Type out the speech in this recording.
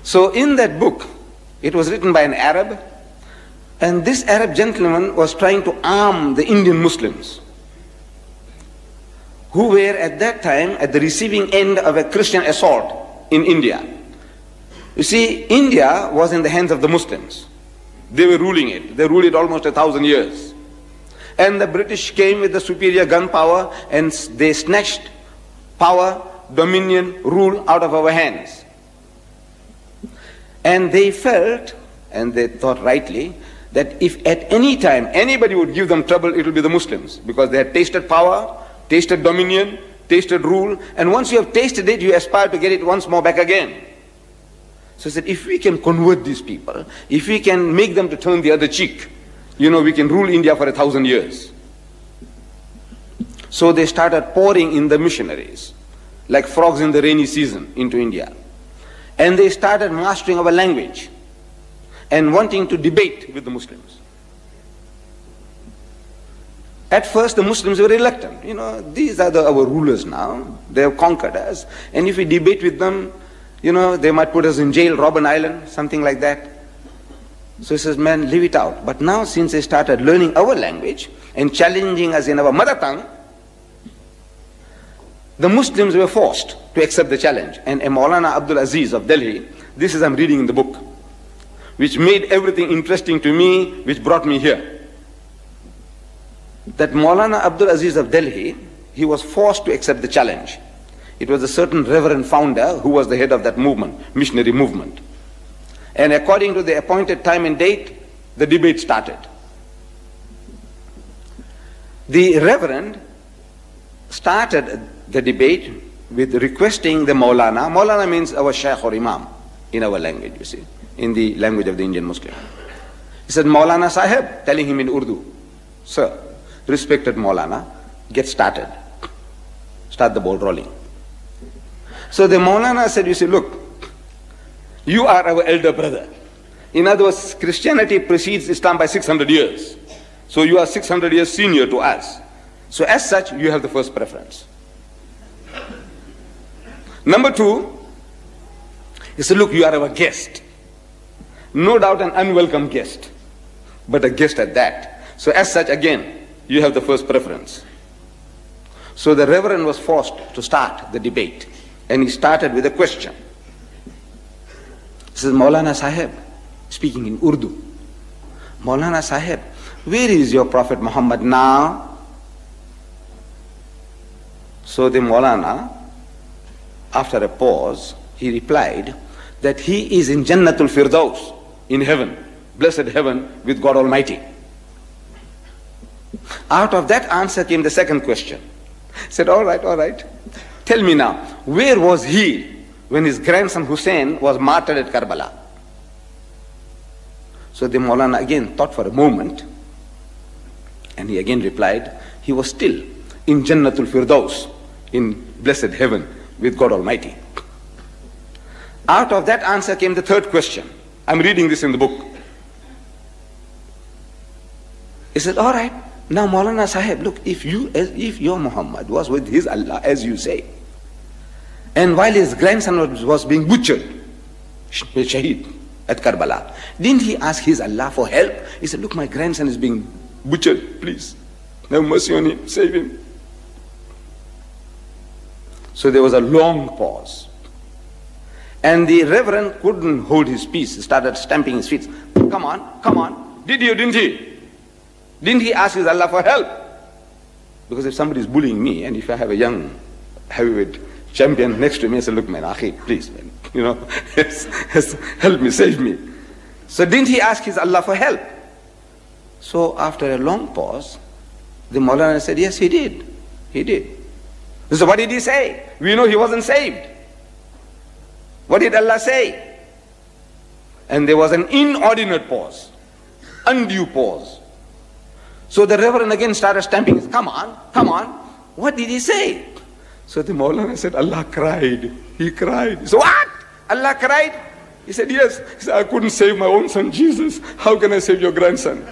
So in that book, it was written by an Arab, and this Arab gentleman was trying to arm the Indian Muslims, who were at that time at the receiving end of a Christian assault in India. You see, India was in the hands of the Muslims. They were ruling it. They ruled it almost 1,000 years. And the British came with the superior gun power, and they snatched power, dominion, rule out of our hands. And they felt, and they thought rightly, that if at any time anybody would give them trouble, it will be the Muslims, because they had tasted power, tasted dominion, tasted rule, and once you have tasted it, you aspire to get it once more back again. So he said, if we can convert these people, if we can make them to turn the other cheek, we can rule India for 1,000 years. So they started pouring in the missionaries, like frogs in the rainy season, into India. And they started mastering our language and wanting to debate with the Muslims. At first, the Muslims were reluctant. These are our rulers now. They have conquered us. And if we debate with them, they might put us in jail, Robben Island, something like that. So he says, man, leave it out. But now, since they started learning our language and challenging us in our mother tongue, the Muslims were forced to accept the challenge. And Maulana Abdul Aziz of Delhi, this is I'm reading in the book, which made everything interesting to me, which brought me here. That Maulana Abdul Aziz of Delhi, he was forced to accept the challenge. It was a certain reverend founder who was the head of that movement, missionary movement. And according to the appointed time and date, the debate started. The reverend started the debate with requesting the Maulana. Maulana means our Shaykh or Imam in our language, you see, in the language of the Indian Muslim. He said, Maulana Sahib, telling him in Urdu, sir, respected Maulana, get started. Start the ball rolling. So the Maulana said, look, you are our elder brother. In other words, Christianity precedes Islam by 600 years. So you are 600 years senior to us. So as such, you have the first preference. Number two, he said, look, you are our guest. No doubt an unwelcome guest, but a guest at that. So as such, again, you have the first preference. So the reverend was forced to start the debate. And he started with a question. He says, Maulana Sahib, speaking in Urdu, Maulana Sahib, where is your Prophet Muhammad now? So the Maulana, after a pause, he replied that he is in Jannatul Firdaus, in heaven, blessed heaven with God Almighty. Out of that answer came the second question. He said, all right. Tell me now, where was he when his grandson Hussein was martyred at Karbala? So the Maulana again thought for a moment, and he again replied, he was still in Jannatul Firdaus, in blessed heaven with God Almighty. Out of that answer came the third question. I'm reading this in the book. He said, all right, now Maulana Sahib, look, if your Muhammad was with his Allah, as you say, and while his grandson was being butchered, Shaheed, at Karbala, didn't he ask his Allah for help? He said, look, my grandson is being butchered, please, have mercy on him, save him. So there was a long pause. And the reverend couldn't hold his peace. He started stamping his feet. Come on. Did you, didn't he? Didn't he ask his Allah for help? Because if somebody is bullying me, and if I have a young heavyweight champion next to me, I say, look, man, akhi, please, man, help me, save me. So didn't he ask his Allah for help? So after a long pause, the Maulana said, yes, he did. He did. So what did he say? We know he wasn't saved. What did Allah say? And there was an inordinate pause, undue pause. So the reverend again started stamping. Come on. What did he say? So the Maulana said, Allah cried. He cried. So what? Allah cried? He said, yes. He said, I couldn't save my own son Jesus. How can I save your grandson?